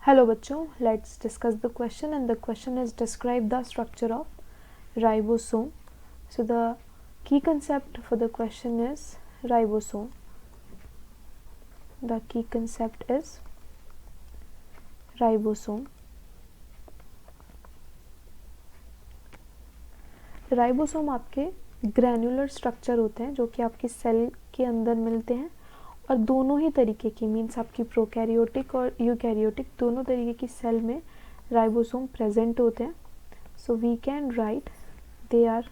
Hello बच्चों, let's discuss the question, and the question is describe the structure of ribosome. So the key concept for the question is ribosome. The key concept is ribosome. Ribosome आपके granular structure होते हैं जो कि आपके cell के अंदर मिलते हैं और दोनों ही तरीके की मीन्स आपकी प्रोकैरियोटिक और यूकैरियोटिक दोनों तरीके की सेल में राइबोसोम प्रेजेंट होते हैं. So we can write they are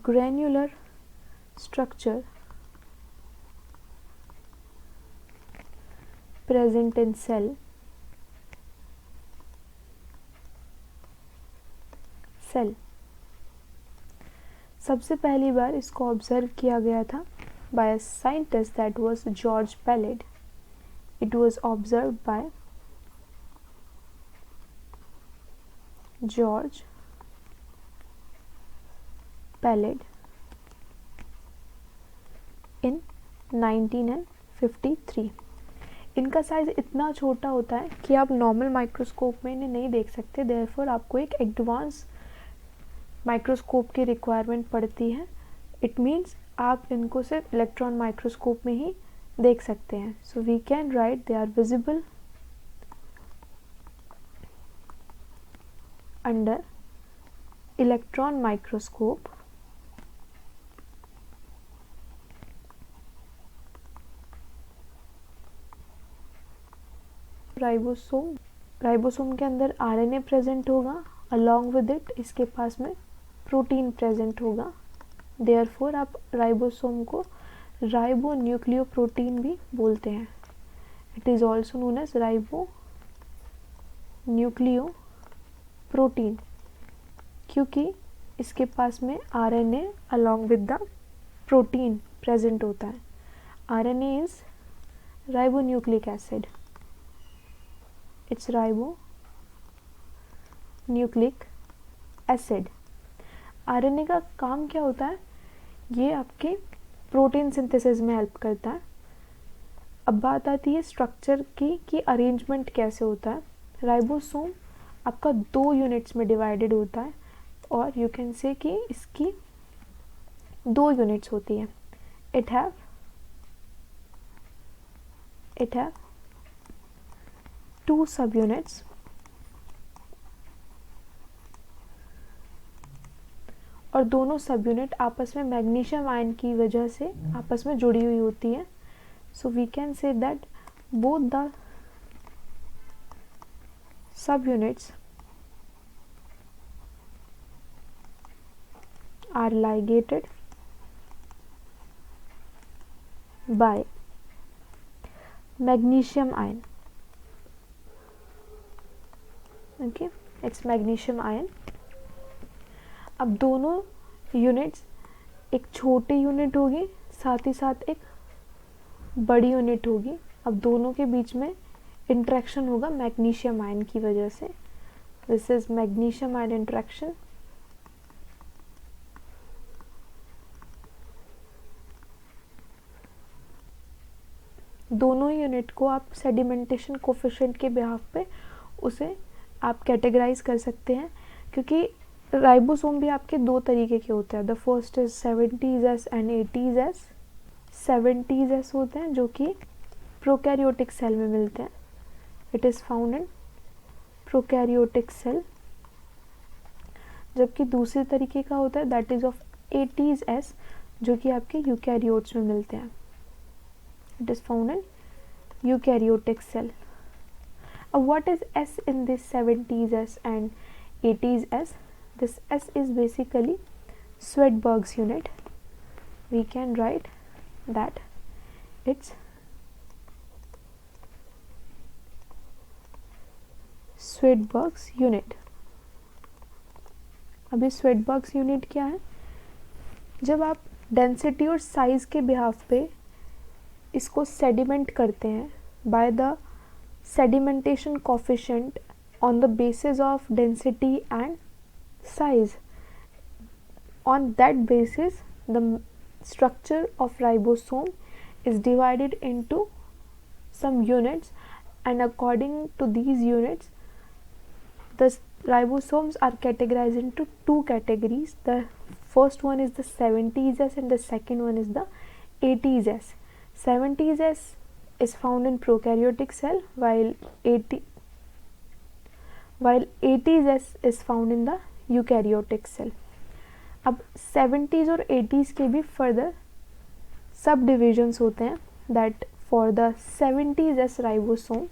granular structure present in cell सबसे पहली बार इसको ऑब्जर्व किया गया था by a scientist that was George Palade. It was observed by George Palade in 1953. इनका साइज इतना छोटा होता है कि आप नॉर्मल माइक्रोस्कोप में इन्हें नहीं देख सकते. देयरफॉर आपको एक एडवांस माइक्रोस्कोप की रिक्वायरमेंट पड़ती है. इट मीन्स आप इनको सिर्फ इलेक्ट्रॉन माइक्रोस्कोप में ही देख सकते हैं. So we can write they are visible under electron microscope ribosome के अंदर आरएनए प्रेजेंट होगा. अलॉन्ग विद इट इसके पास में प्रोटीन प्रेजेंट होगा. देयरफॉर आप राइबोसोम को राइबो न्यूक्लियोप्रोटीन भी बोलते हैं. It is also known as ribonucleoprotein क्योंकि इसके पास में RNA along with the protein present होता है. RNA is ribonucleic acid. It's ribonucleic acid. RNA का काम क्या होता है? ये आपके प्रोटीन सिंथेसिस में हेल्प करता है. अब बात आती है स्ट्रक्चर की कि अरेंजमेंट कैसे होता है. राइबोसोम आपका 2 यूनिट्स में डिवाइडेड होता है और यू कैन से कि इसकी 2 यूनिट्स होती हैं. इट हैव 2 सब यूनिट्स और दोनों सब यूनिट आपस में मैग्नीशियम आयन की वजह से आपस में जुड़ी हुई होती है. So we can say that both the subunits are ligated by magnesium ion. Okay, it's magnesium ion. अब दोनों यूनिट्स एक छोटी यूनिट होगी साथ ही साथ एक बड़ी यूनिट होगी. अब दोनों के बीच में इंटरेक्शन होगा मैग्नीशियम आयन की वजह से. This is magnesium ion interaction. दोनों यूनिट को आप सेडिमेंटेशन कोफिशिएंट के बिहाफ पे उसे आप कैटेगराइज कर सकते हैं क्योंकि राइबोसोम भी आपके 2 तरीके के होते हैं. The first is 70s and 80s. 70s होते हैं जो कि प्रोकैरियोटिक सेल में मिलते हैं. It is found in prokaryotic cell. जबकि दूसरे तरीके का होता है दैट इज ऑफ 80s जो कि आपके यूकैरियोट्स में मिलते हैं. It is found in eukaryotic cell. अब what is S in this 70s and 80s? This S is basically Swedberg's unit. We can write that it's Swedberg's unit. अभी Swedberg's unit क्या है? जब आप डेंसिटी और साइज के behalf पे इसको सेडिमेंट करते हैं by the sedimentation coefficient on the basis of density and size. On that basis the structure of ribosome is divided into some units, and according to these units the ribosomes are categorized into two categories. The first one is the 70s S and the second one is the 80s S. 70s S is found in prokaryotic cell while 80s S is found in the eukaryotic cell. अब 70s और 80s के भी further सब divisions होते हैं. That for the 70s S ribosome,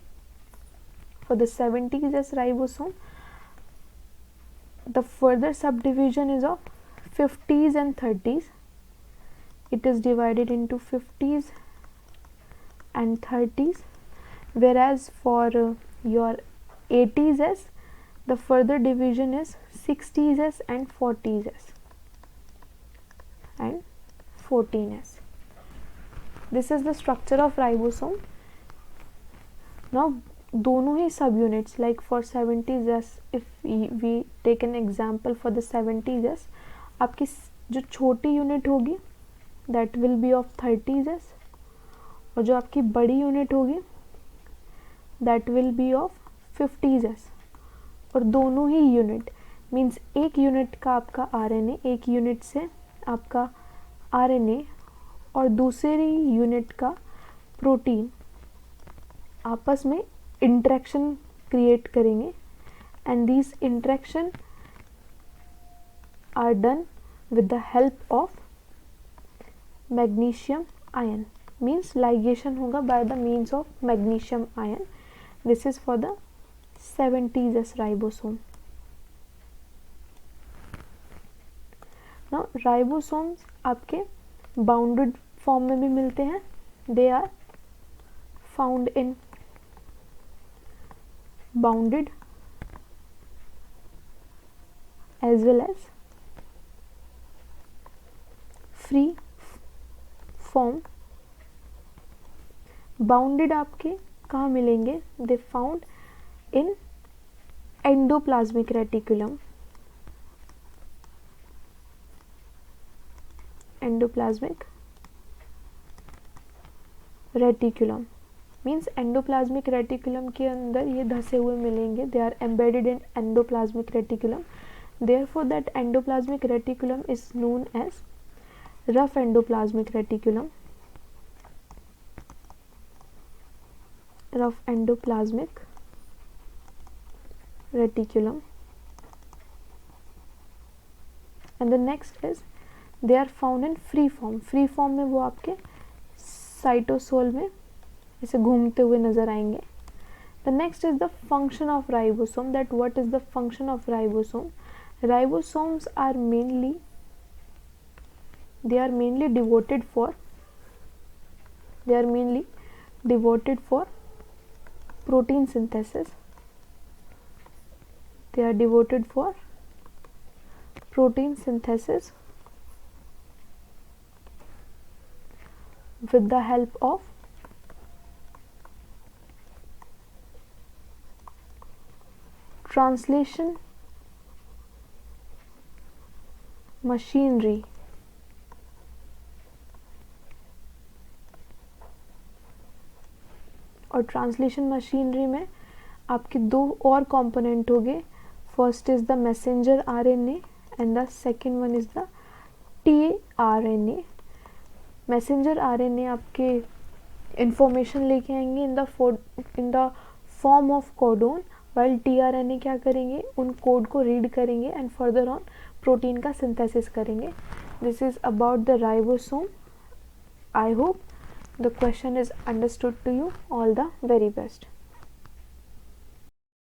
the further subdivision is of 50s and 30s. It is divided into 50s and 30s, whereas for your 80s S the further division is 60s S and 40s S and 14s. This is the structure of ribosome. Now दोनों ही subunits like for 70s S, if we take an example for the 70s S, आपकी जो छोटी unit होगी that will be of 30s S, और जो आपकी बड़ी यूनिट होगी that will be of 50s S. और दोनों ही यूनिट मीन्स एक यूनिट का आपका RNA, एक यूनिट से आपका RNA और दूसरी यूनिट का प्रोटीन आपस में इंटरेक्शन क्रिएट करेंगे, and this interaction are done with the help of magnesium ion, means ligation होगा by the means of magnesium ion. This is for the 70s S ribosome. Now ribosomes आपके bounded form में भी मिलते हैं. They are found in bounded as well as free form. Bounded आपके कहाँ मिलेंगे? They found in endoplasmic reticulum. Endoplasmic reticulum means endoplasmic reticulum के अंदर ये धसे हुए मिलेंगे. They are embedded in endoplasmic reticulum. Therefore that endoplasmic reticulum is known as rough endoplasmic reticulum. Rough endoplasmic reticulum. And the next is they are found in free form. Free form में वो आपके cytosol में ऐसे घूमते हुए नजर आएंगे. The next is the function of ribosome. That what is the function of ribosome? Ribosomes are mainly devoted for protein synthesis. They are devoted for protein synthesis with the help of translation machinery. और translation machinery में आपके दो और component होंगे. First is the messenger RNA and the second one is the tRNA. Messenger RNA आपके information लेके आएंगे in the form of codon, while tRNA क्या करेंगे? उन कोड को रीड करेंगे एंड फर्दर ऑन प्रोटीन का सिंथेसिस करेंगे. This is about the ribosome. I hope the question is understood to you. All the very best.